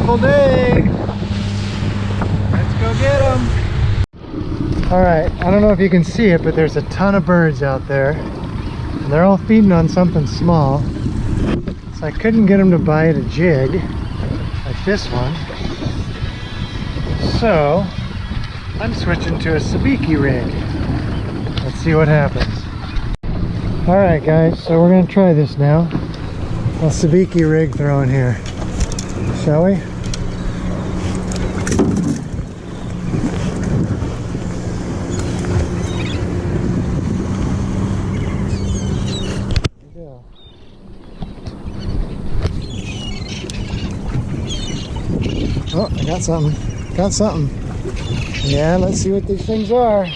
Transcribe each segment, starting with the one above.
beautiful day. Let's go get them. All right, I don't know if you can see it, but there's a ton of birds out there. And they're all feeding on something small. So I couldn't get them to bite a jig like this one. So I'm switching to a Sabiki rig. Let's see what happens. All right, guys, so we're gonna try this now. A Sabiki rig throwing here. Shall we? Oh, I got something. Got something. Yeah, let's see what these things are.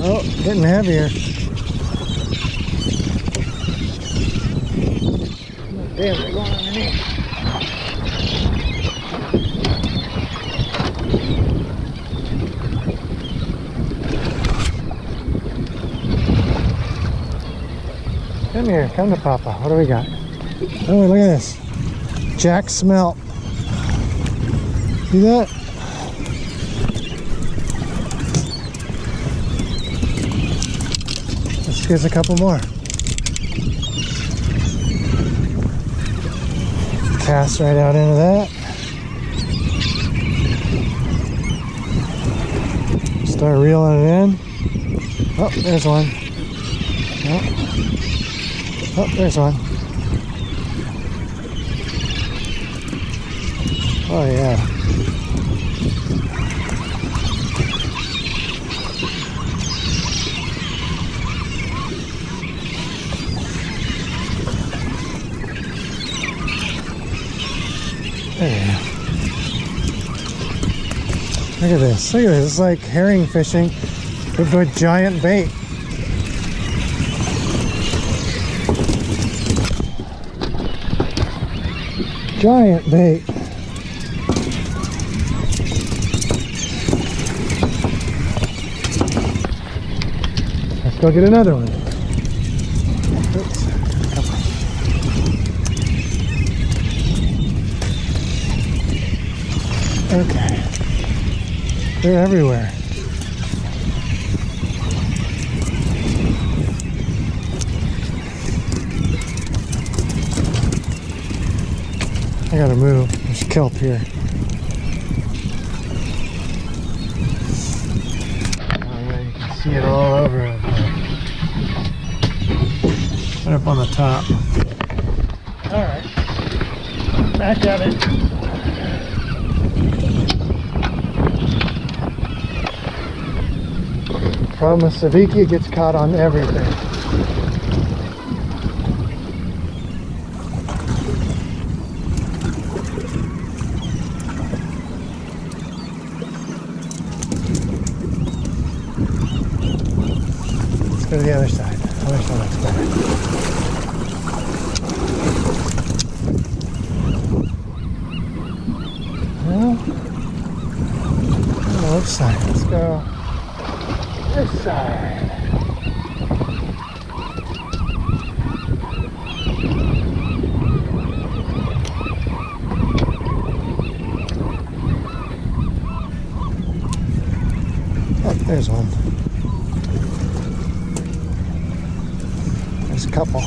Oh, getting heavier. Damn, they're going underneath. Come here, come to Papa. What do we got? Oh, look at this. JACK SMELT. See that? Let's get a couple more. Cast right out into that. Start reeling it in. Oh, there's one. Oh, there's one. Oh yeah. There. Look at this. Look at this. It's like herring fishing with giant bait. Giant bait. Let's go get another one. Oops. Okay. They're everywhere. I gotta move. There's kelp here. Oh yeah, you can see it all over it. Right up on the top. Alright. Back at it. Problem with Sabiki, it gets caught on everything. Let's go to the other side. Other side looks better. Well, which side? Let's go this side. Oh, there's one. There's a couple.